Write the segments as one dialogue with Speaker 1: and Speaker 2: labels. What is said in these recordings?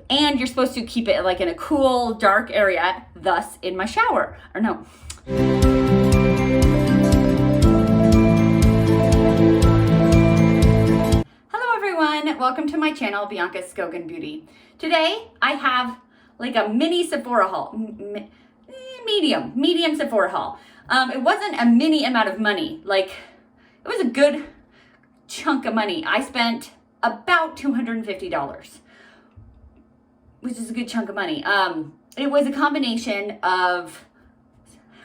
Speaker 1: and you're supposed to keep it like in a cool, dark area, thus in my shower, or no. Hello everyone, welcome to my channel, Bianca's Skogan Beauty. Today, I have like a mini Sephora haul, medium Sephora haul. It wasn't a mini amount of money, like it was a good chunk of money. I spent about $250, which is a good chunk of money. It was a combination of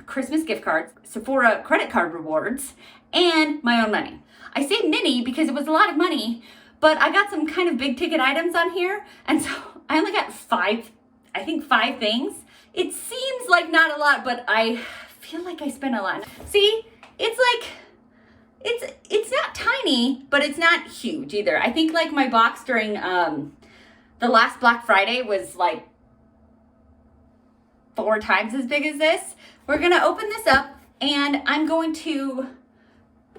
Speaker 1: Christmas gift cards, Sephora credit card rewards, and my own money. I say mini because it was a lot of money, but I got some kind of big ticket items on here, and so I only got five things. It seems like not a lot, but I feel like I spent a lot. See, it's like, it's not tiny, but it's not huge either. I think like my box during the last Black Friday was like 4 times as big as this. We're gonna open this up and I'm going to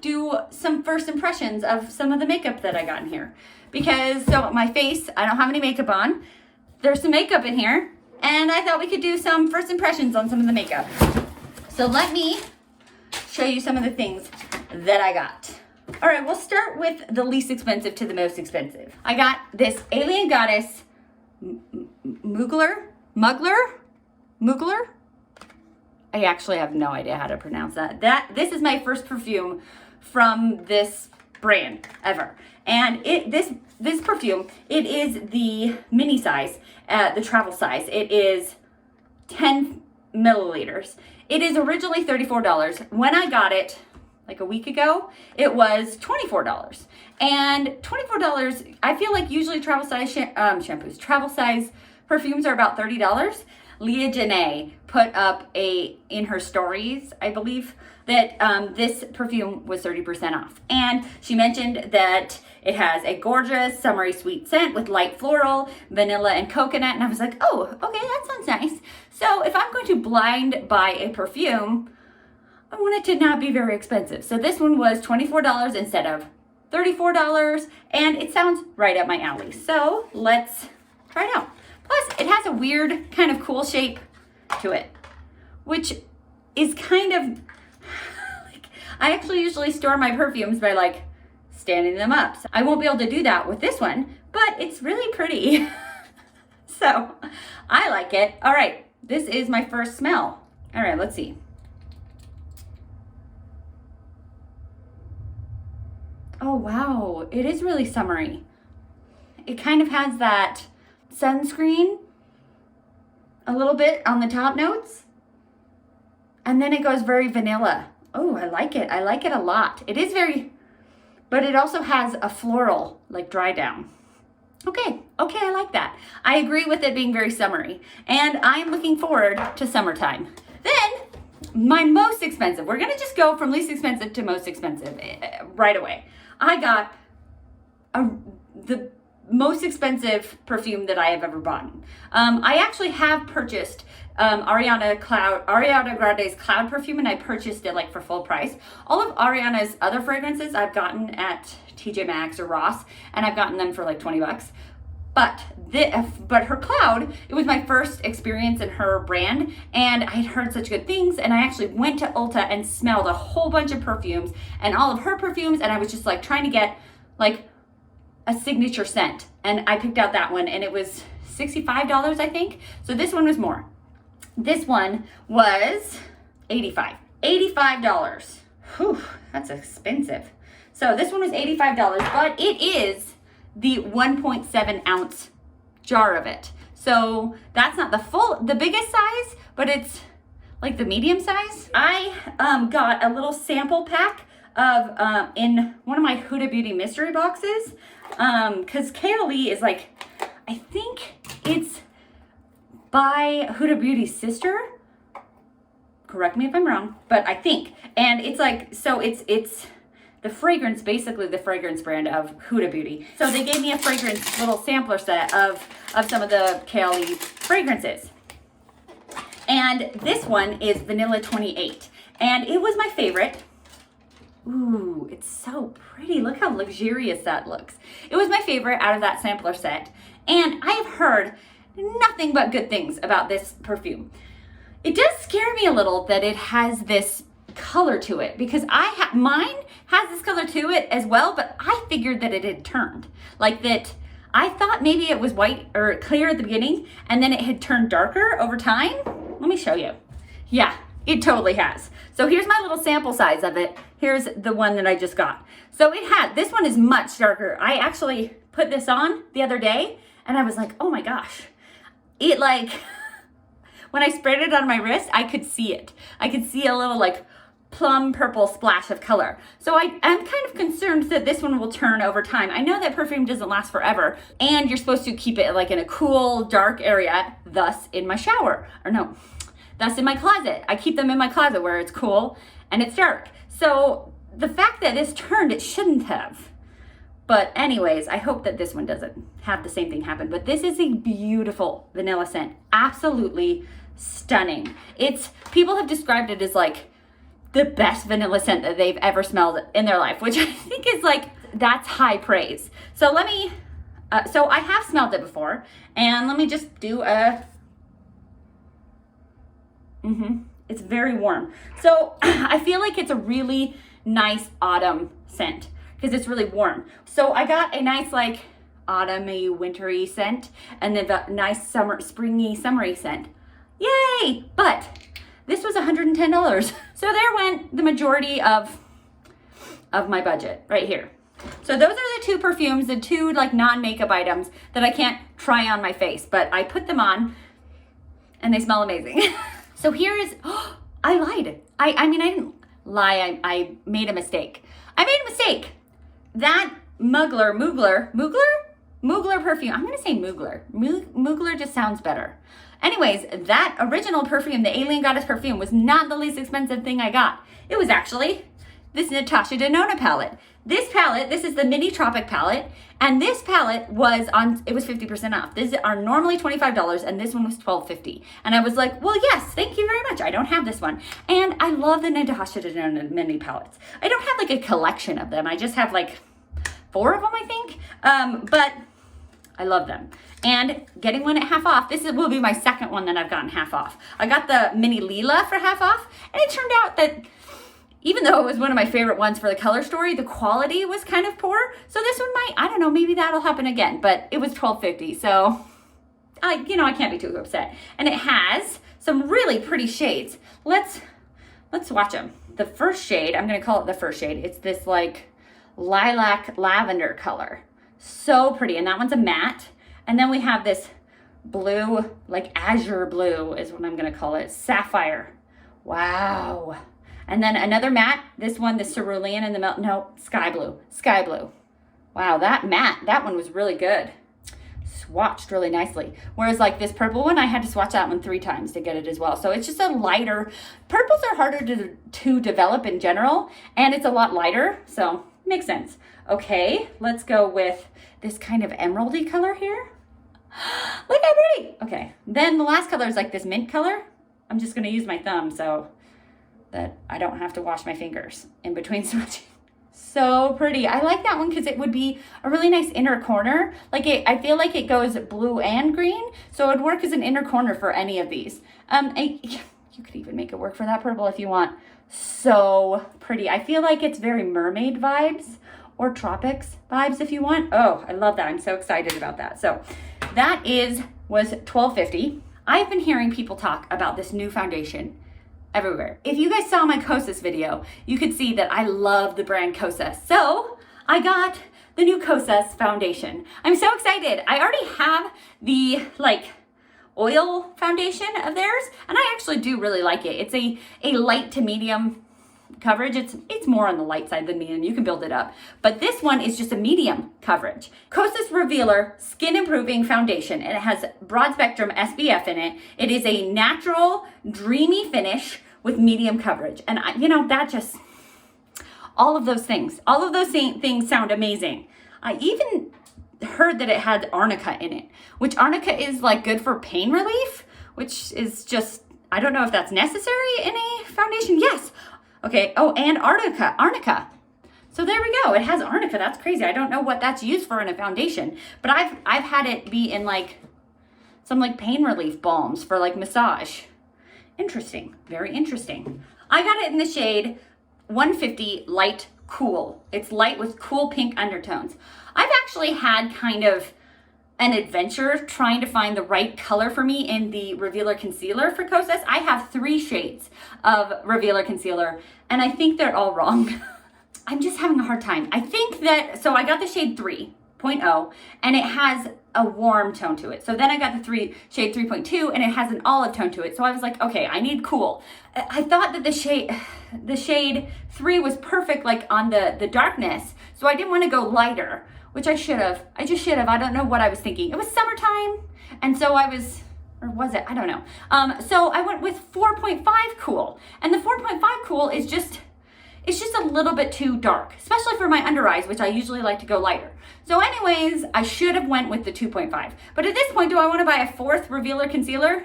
Speaker 1: do some first impressions of some of the makeup that I got in here. Because, so my face, I don't have any makeup on. There's some makeup in here, and I thought we could do some first impressions on some of the makeup. So let me show you some of the things that I got. All right, we'll start with the least expensive to the most expensive. I got this Alien Goddess Mugler. I actually have no idea how to pronounce that. This is my first perfume from this brand ever. And this perfume, it is the mini size, the travel size. It is 10 milliliters. It is originally $34. When I got it, like a week ago, it was $24. And $24, I feel like usually travel size shampoos, travel size perfumes are about $30. Leah Janae put up in her stories, I believe, that this perfume was 30% off. And she mentioned that it has a gorgeous summery sweet scent with light floral, vanilla, and coconut. And I was like, oh, okay, that sounds nice. So if I'm going to blind buy a perfume, I want it to not be very expensive. So this one was $24 instead of $34, and it sounds right up my alley. So let's try it out. Plus, it has a weird kind of cool shape to it, which is kind of like, I actually usually store my perfumes by like standing them up. So I won't be able to do that with this one, but it's really pretty. So I like it. All right, this is my first smell. All right, let's see. Oh, wow, it is really summery. It kind of has that sunscreen a little bit on the top notes, and then it goes very vanilla. Oh, I like it. I like it a lot. It is very, but it also has a floral like dry down. Okay, I like that. I agree with it being very summery, and I'm looking forward to summertime. Then my most expensive, we're gonna just go from least expensive to most expensive right away. I got the most expensive perfume that I have ever bought. I actually have purchased Ariana Grande's Cloud perfume, and I purchased it like for full price. All of Ariana's other fragrances I've gotten at TJ Maxx or Ross, and I've gotten them for like 20 bucks. But her Cloud, it was my first experience in her brand, and I had heard such good things, and I actually went to Ulta and smelled a whole bunch of perfumes and all of her perfumes, and I was just like trying to get like a signature scent, and I picked out that one, and it was $65, I think. So this one was more. This one was $85. Whew, that's expensive. So this one was $85, but it is the 1.7 ounce jar of it. So that's not the biggest size, but it's like the medium size. I got a little sample pack of in one of my Huda Beauty mystery boxes, because Kayali is like, I think it's by Huda Beauty's sister. Correct me if I'm wrong, but I think, and it's like, so it's the fragrance, basically the fragrance brand of Huda Beauty. So they gave me a fragrance little sampler set of some of the Kayali fragrances. And this one is Vanilla 28. And it was my favorite. Ooh, it's so pretty. Look how luxurious that looks. It was my favorite out of that sampler set. And I have heard nothing but good things about this perfume. It does scare me a little that it has this color to it, because mine has this color to it as well, but I figured that it had turned. Like that, I thought maybe it was white or clear at the beginning and then it had turned darker over time. Let me show you. Yeah, it totally has. So here's my little sample size of it. Here's the one that I just got. So this one is much darker. I actually put this on the other day and I was like, oh my gosh. It like, when I sprayed it on my wrist, I could see it. I could see a little like plum purple splash of color. So I'm kind of concerned that this one will turn over time. I know that perfume doesn't last forever, and you're supposed to keep it like in a cool, dark area, thus in my shower. Or no, thus in my closet. I keep them in my closet where it's cool and it's dark. So the fact that this turned, it shouldn't have. But anyways, I hope that this one doesn't have the same thing happen. But this is a beautiful vanilla scent. Absolutely stunning. People have described it as like the best vanilla scent that they've ever smelled in their life, which I think is like, that's high praise. So let me, so I have smelled it before, and let me just do it's very warm. So I feel like it's a really nice autumn scent because it's really warm. So I got a nice like autumny, wintry scent, and then the nice springy, summery scent. Yay! But this was $110. So there went the majority of my budget right here. So those are the two perfumes, the two like non-makeup items that I can't try on my face, but I put them on and they smell amazing. So here is, I lied. I mean, I didn't lie. I made a mistake. That Mugler perfume. I'm going to say Mugler. Mugler just sounds better. Anyways, that original perfume, the Alien Goddess perfume, was not the least expensive thing I got. It was actually this Natasha Denona palette. This is the mini Tropic palette, and this palette was 50% off. These are normally $25, and this one was $12.50. And I was like, well, yes, thank you very much. I don't have this one. And I love the Natasha Denona mini palettes. I don't have like a collection of them. I just have like 4 of them, I think. But I love them. And getting one at half off, will be my second one that I've gotten half off. I got the mini Lila for half off, and it turned out that even though it was one of my favorite ones for the color story, the quality was kind of poor. So this one might, I don't know, maybe that'll happen again, but it was $12.50. So I can't be too upset. And it has some really pretty shades. Let's watch them. The first shade, I'm going to call it the first shade. It's this like lilac lavender color. So pretty. And that one's a matte. And then we have this blue, like azure blue is what I'm going to call it. Sapphire. Wow. And then another matte, this one, the cerulean in the sky blue. Wow, that matte, that one was really good. Swatched really nicely. Whereas like this purple one, I had to swatch that one 3 times to get it as well. So it's just a lighter, purples are harder to develop in general, and it's a lot lighter, so makes sense. Okay, let's go with this kind of emeraldy color here. Look how pretty. Okay, then the last color is like this mint color. I'm just gonna use my thumb so that I don't have to wash my fingers in between swatching. So pretty. I like that one because it would be a really nice inner corner. I feel like it goes blue and green, so it would work as an inner corner for any of these. You could even make it work for that purple if you want. So pretty. I feel like it's very mermaid vibes or tropics vibes if you want. Oh, I love that. I'm so excited about that. So that was $12.50. I've been hearing people talk about this new foundation everywhere. If you guys saw my Cosus video, you could see that I love the brand Kosas. So I got the new Kosas foundation. I'm so excited. I already have the oil foundation of theirs, and I actually do really like it. It's a light to medium coverage. It's more on the light side than medium. You can build it up. But this one is just a medium coverage. Kosas Revealer Skin Improving Foundation. And it has broad spectrum SPF in it. It is a natural, dreamy finish with medium coverage. And that just, all of those things sound amazing. I even heard that it had arnica in it, which arnica is good for pain relief, which is just, I don't know if that's necessary in a foundation. Yes. Okay. Oh, and arnica. So there we go. It has arnica. That's crazy. I don't know what that's used for in a foundation, but I've had it be in some like pain relief balms for like massage. Interesting, very interesting. I got it in the shade 150 Light Cool. It's light with cool pink undertones. I've actually had kind of an adventure trying to find the right color for me in the Revealer Concealer for Kosas. I have 3 shades of Revealer Concealer, and I think they're all wrong. I'm just having a hard time. I think that, so I got the shade 3.0, and it has a warm tone to it. So then I got the shade 3.2, and it has an olive tone to it. So I was like, okay, I need cool. I thought that the shade 3 was perfect, like on the darkness. So I didn't want to go lighter, which I should have. I just should have. I don't know what I was thinking. It was summertime, and so I was, or was it? I don't know. So I went with 4.5 Cool, and the 4.5 Cool is just, it's just a little bit too dark, especially for my under eyes, which I usually like to go lighter. So anyways, I should have went with the 2.5. But at this point, do I want to buy a 4th Revealer Concealer?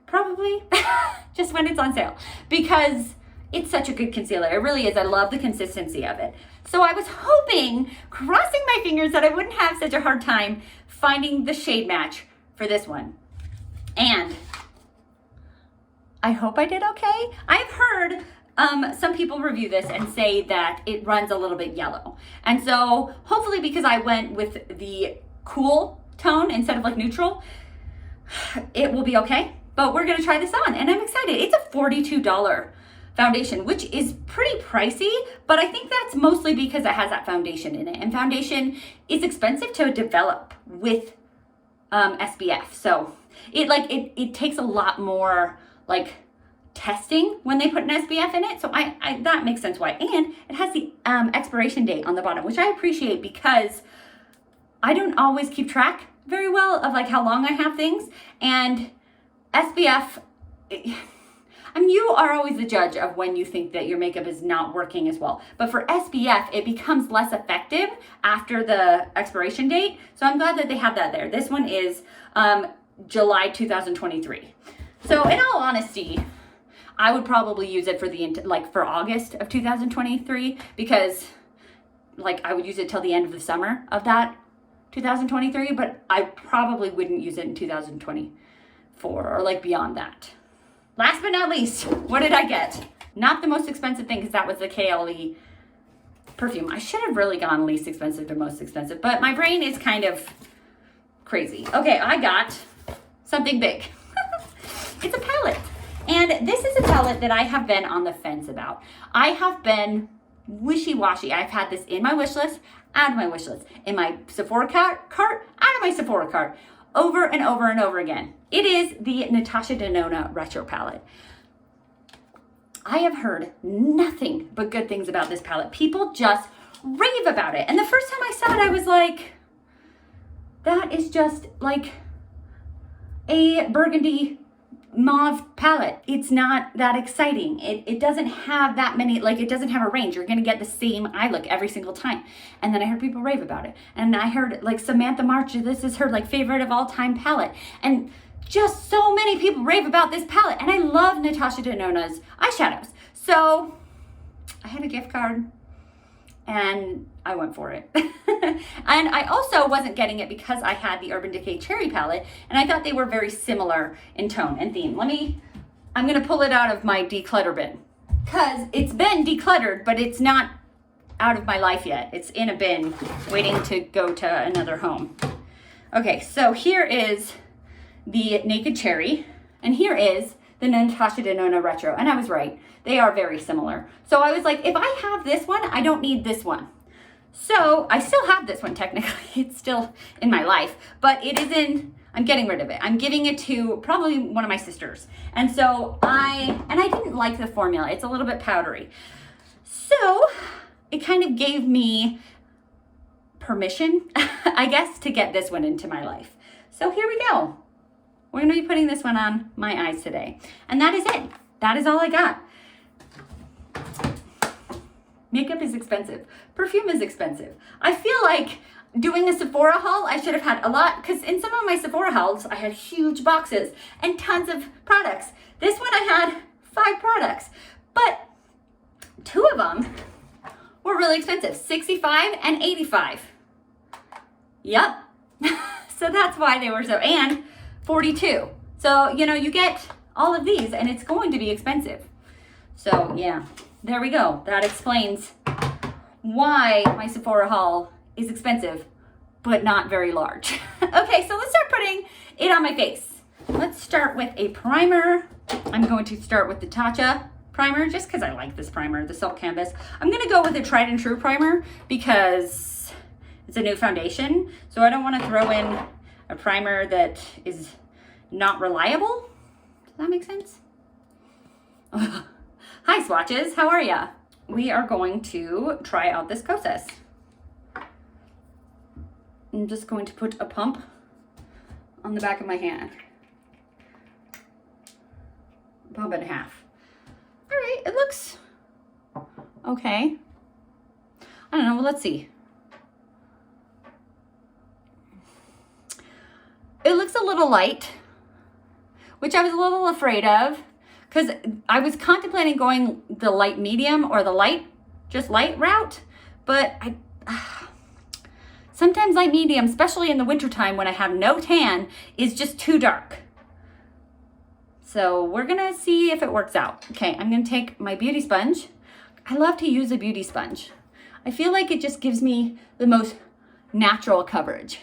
Speaker 1: Probably, just when it's on sale, because it's such a good concealer. It really is. I love the consistency of it. So I was hoping, crossing my fingers, that I wouldn't have such a hard time finding the shade match for this one. And I hope I did okay. I've heard some people review this and say that it runs a little bit yellow. And so hopefully, because I went with the cool tone instead of like neutral, it will be okay. But we're gonna try this on, and I'm excited. It's a $42 foundation, which is pretty pricey, but I think that's mostly because it has that foundation in it. And foundation is expensive to develop with SPF. So it takes a lot more like testing when they put an SPF in it. So I that makes sense why. And it has the expiration date on the bottom, which I appreciate because I don't always keep track very well of like how long I have things. And SPF, I mean, you are always the judge of when you think that your makeup is not working as well. But for SPF, it becomes less effective after the expiration date. So I'm glad that they have that there. This one is July 2023. So in all honesty, I would probably use it for for August of 2023, because like I would use it till the end of the summer of that 2023, but I probably wouldn't use it in 2024 or like beyond that. Last but not least, what did I get? Not the most expensive thing, because that was the Kayali perfume. I should have really gone least expensive to most expensive, but my brain is kind of crazy. Okay, I got something big. It's a palette. And this is a palette that I have been on the fence about. I have been wishy-washy. I've had this in my wish list, out of my wish list, in my Sephora cart, out of my Sephora cart, over and over and over again. It is the Natasha Denona Retro Palette. I have heard nothing but good things about this palette. People just rave about it. And the first time I saw it, I was like, that is just like a burgundy mauve palette. It's not that exciting. It doesn't have that many, like it doesn't have a range. You're gonna get the same eye look every single time. And then I heard people rave about it. And I heard like Samantha March, this is her like favorite of all time palette. And just so many people rave about this palette. And I love Natasha Denona's eyeshadows. So I had a gift card and I went for it. And I also wasn't getting it because I had the Urban Decay Cherry palette, and I thought they were very similar in tone and theme. I'm gonna pull it out of my declutter bin, because it's been decluttered, but it's not out of my life yet. It's in a bin waiting to go to another home. Okay, so here is the Naked Cherry, and here is the Natasha Denona Retro, and I was right. They are very similar. So I was like, if I have this one, I don't need this one. So I still have this one technically. It's still in my life, but it is I'm getting rid of it. I'm giving it to probably one of my sisters. And so I didn't like the formula. It's a little bit powdery. So it kind of gave me permission, I guess, to get this one into my life. So here we go. We're gonna be putting this one on my eyes today. And that is it. That is all I got. Makeup is expensive. Perfume is expensive. I feel like doing a Sephora haul, I should have had a lot, because in some of my Sephora hauls, I had huge boxes and tons of products. This one I had 5 products, but 2 of them were really expensive, $65 and $85. Yep. So that's why they were so, and $42. So, you know, you get all of these and it's going to be expensive. So yeah, there we go. That explains why my Sephora haul is expensive, but not very large. Okay, so let's start putting it on my face. Let's start with a primer. I'm going to start with the Tacha primer just because I like this primer, the Silk Canvas. I'm gonna go with a tried and true primer because it's a new foundation. So I don't wanna throw in a primer that is not reliable. Does that make sense? Hi swatches, how are ya? We are going to try out this Kosas. I'm just going to put a pump on the back of my hand. Pump it in half. All right, it looks okay. I don't know, well, let's see. It looks a little light, which I was a little afraid of because I was contemplating going the light medium or the light, just light route, but sometimes light medium, especially in the wintertime when I have no tan, is just too dark. So we're gonna see if it works out. Okay, I'm gonna take my beauty sponge. I love to use a beauty sponge. I feel like it just gives me the most natural coverage.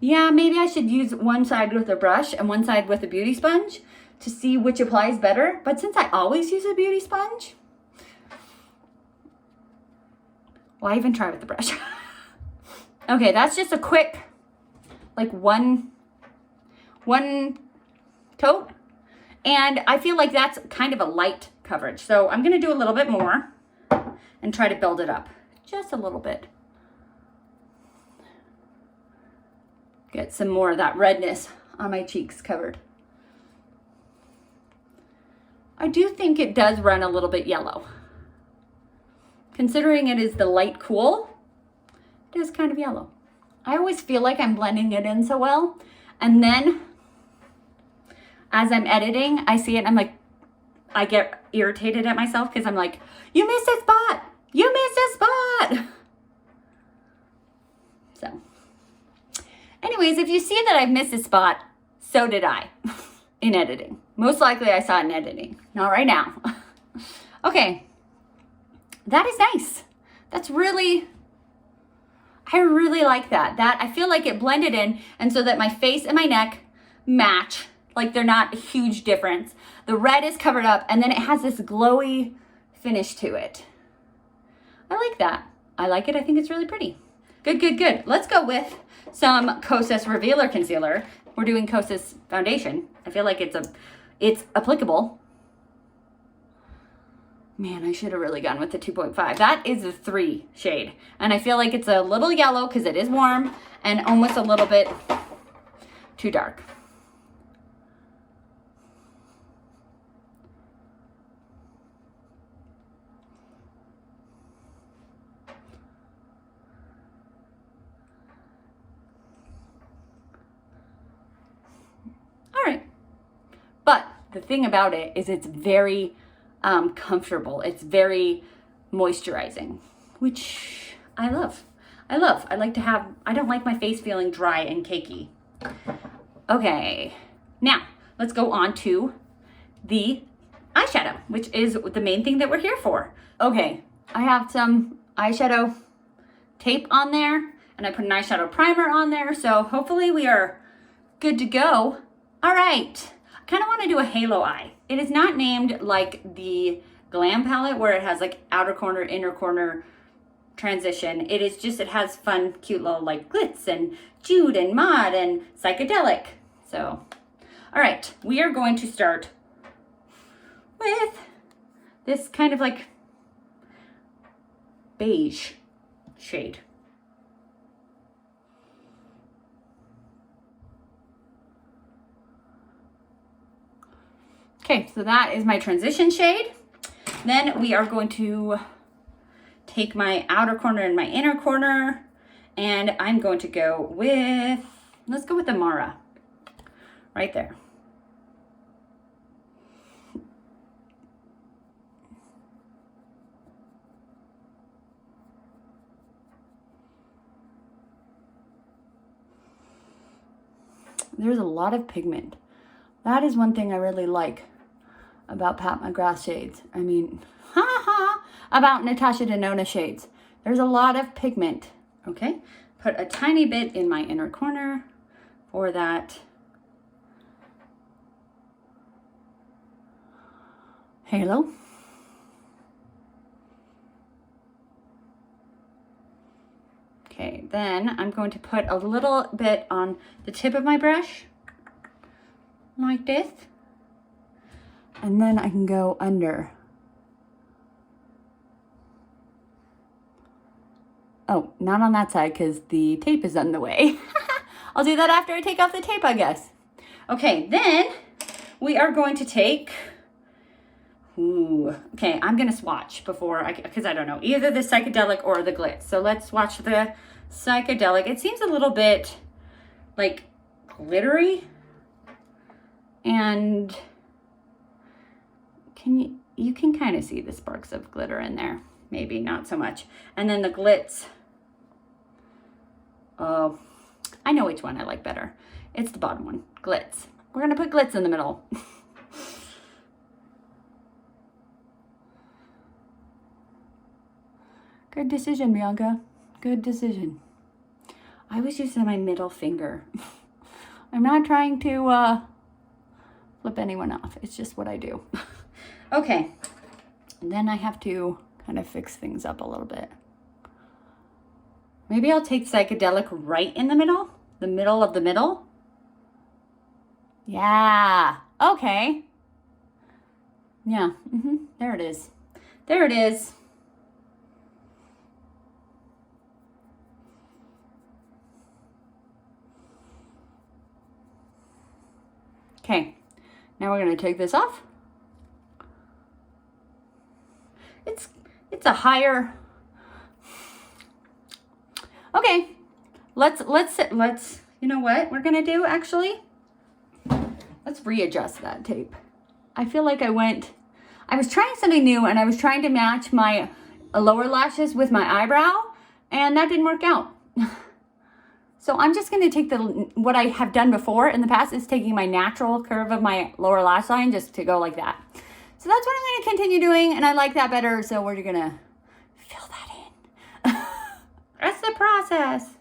Speaker 1: Yeah, maybe I should use one side with a brush and one side with a beauty sponge to see which applies better. But since I always use a beauty sponge, why even try with the brush? Okay, that's just a quick, like one coat. And I feel like that's kind of a light coverage. So I'm gonna do a little bit more and try to build it up just a little bit. Get some more of that redness on my cheeks covered. I do think it does run a little bit yellow. Considering it is the light cool, it is kind of yellow. I always feel like I'm blending it in so well. And then as I'm editing, I see it and I'm like, I get irritated at myself because I'm like, you missed a spot. You missed a spot. So anyways, if you see that I've missed a spot, so did I in editing. Most likely I saw it in editing, not right now. Okay, that is nice. That's really, I really like that. That I feel like it blended in and so that my face and my neck match, like they're not a huge difference. The red is covered up and then it has this glowy finish to it. I like that. I like it, I think it's really pretty. Good, good, good. Let's go with some Kosas Revealer Concealer. We're doing Kosas Foundation. I feel like it's applicable. Man, I should have really gone with the 2.5. That is a 3 shade. And I feel like it's a little yellow because it is warm and almost a little bit too dark. But the thing about it is it's very comfortable. It's very moisturizing, which I love. I like to have, I don't like my face feeling dry and cakey. Okay, now let's go on to the eyeshadow, which is the main thing that we're here for. Okay, I have some eyeshadow tape on there and I put an eyeshadow primer on there. So hopefully we are good to go. All right. Kind of want to do a halo eye. It is not named like the Glam palette where it has like outer corner, inner corner transition. It is just, it has fun, cute little like glitz and Jude and Mod and psychedelic. So, all right, we are going to start with this kind of like beige shade. Okay, so that is my transition shade. Then we are going to take my outer corner and my inner corner, and I'm going to go with, let's go with the Mara, right there. There's a lot of pigment. That is one thing I really like about Pat McGrath shades. I mean, about Natasha Denona shades. There's a lot of pigment, okay? Put a tiny bit in my inner corner for that halo. Okay, then I'm going to put a little bit on the tip of my brush, like this. And then I can go under. Oh, not on that side because the tape is in the way. I'll do that after I take off the tape, I guess. Okay, then we are going to take, okay, I'm gonna swatch before because I don't know, either the psychedelic or the glitz. So let's swatch the psychedelic. It seems a little bit like glittery, and you can kind of see the sparks of glitter in there. Maybe not so much. And then the glitz. Oh, I know which one I like better. It's the bottom one, glitz. We're gonna put glitz in the middle. Good decision, Bianca. Good decision. I was using my middle finger. I'm not trying to flip anyone off. It's just what I do. Okay. And then I have to kind of fix things up a little bit. Maybe I'll take psychedelic right in the middle of the middle. Yeah, okay. Yeah, there it is. There it is. Okay, now we're gonna take this off. It's a higher. Okay, let's, you know what we're gonna do actually? Let's readjust that tape. I feel like I was trying something new and I was trying to match my lower lashes with my eyebrow and that didn't work out. So I'm just gonna take what I have done before in the past is taking my natural curve of my lower lash line just to go like that. So that's what I'm gonna continue doing and I like that better. So we're gonna fill that in. That's the process.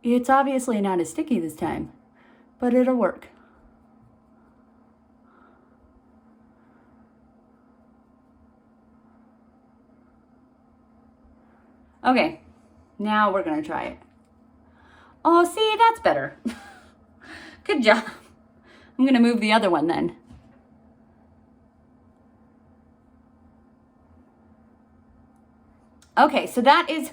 Speaker 1: It's obviously not as sticky this time, but it'll work. Okay, now we're gonna try it. Oh, see, that's better. Good job. I'm gonna move the other one then. Okay, so that is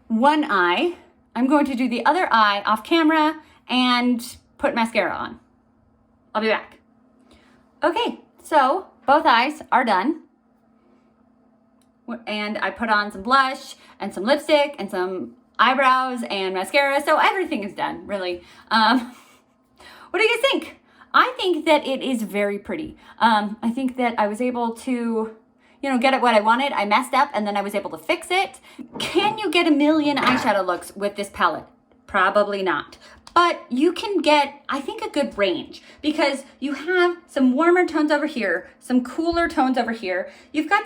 Speaker 1: one eye. I'm going to do the other eye off camera and put mascara on. I'll be back. Okay, so both eyes are done. And I put on some blush and some lipstick and some eyebrows and mascara. So everything is done, really. What do you guys think? I think that it is very pretty. I think that I was able to, get it what I wanted. I messed up and then I was able to fix it. Can you get a million eyeshadow looks with this palette? Probably not. But you can get, I think, a good range because you have some warmer tones over here, some cooler tones over here. You've got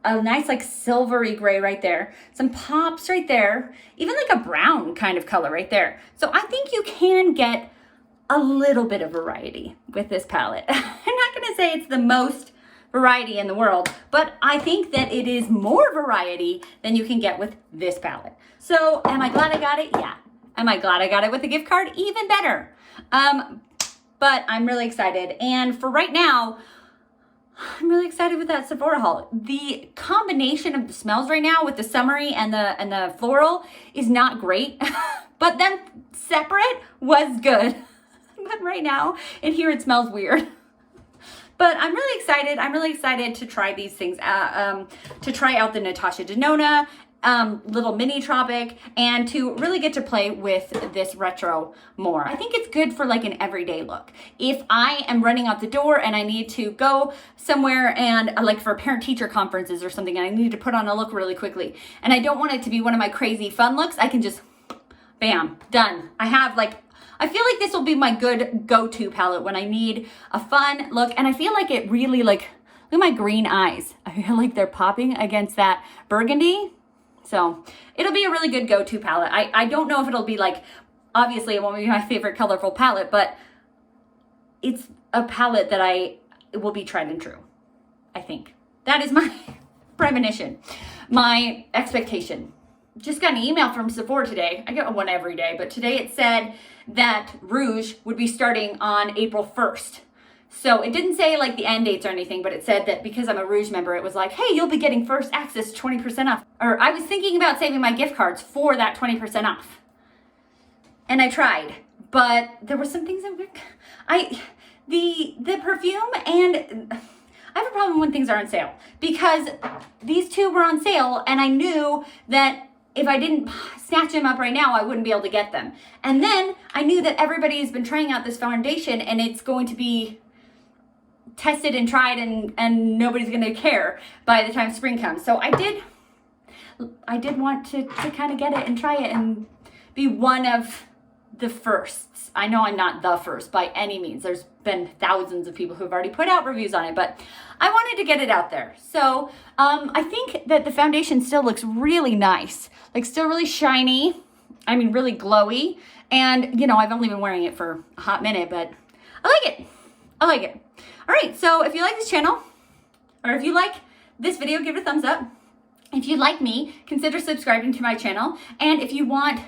Speaker 1: a nice like silvery gray right there, some pops right there, even like a brown kind of color right there. So I think you can get a little bit of variety with this palette. I'm not gonna say it's the most variety in the world, but I think that it is more variety than you can get with this palette. So am I glad I got it? Yeah. Am I glad I got it with a gift card? Even better. But I'm really excited. And for right now, I'm really excited with that Sephora haul. The combination of the smells right now with the summery and the floral is not great, but then separate was good. But right now, in here it smells weird. But I'm really excited. I'm really excited to try these things, to try out the Natasha Denona little mini Tropic and to really get to play with this retro more. I think it's good for like an everyday look. If I am running out the door and I need to go somewhere and like for parent-teacher conferences or something and I need to put on a look really quickly and I don't want it to be one of my crazy fun looks, I can just, bam, done. I feel like this will be my good go-to palette when I need a fun look, and I feel like it really like, look at my green eyes. I feel like they're popping against that burgundy. So it'll be a really good go-to palette. I don't know if it'll be like, obviously it won't be my favorite colorful palette, but it's a palette that it will be tried and true, I think. That is my premonition, my expectation. Just got an email from Sephora today. I get one every day, but today it said that Rouge would be starting on April 1st. So it didn't say like the end dates or anything, but it said that because I'm a Rouge member, it was like, hey, you'll be getting first access to 20% off. Or I was thinking about saving my gift cards for that 20% off. And I tried, but there were some things that the perfume, and I have a problem when things are on sale because these two were on sale and I knew that if I didn't snatch them up right now, I wouldn't be able to get them. And then I knew that everybody has been trying out this foundation and it's going to be tested and tried and nobody's going to care by the time spring comes. So I did want to kind of get it and try it and be one of the firsts. I know I'm not the first by any means. There's been thousands of people who've already put out reviews on it, but I wanted to get it out there. So I think that the foundation still looks really nice, like still really shiny. I mean, really glowy. And you know, I've only been wearing it for a hot minute, but I like it. I like it. All right, so if you like this channel, or if you like this video, give it a thumbs up. If you like me, consider subscribing to my channel. And if you want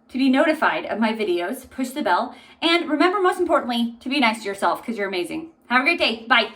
Speaker 1: to be notified of my videos, push the bell. And remember, most importantly, to be nice to yourself because you're amazing. Have a great day. Bye.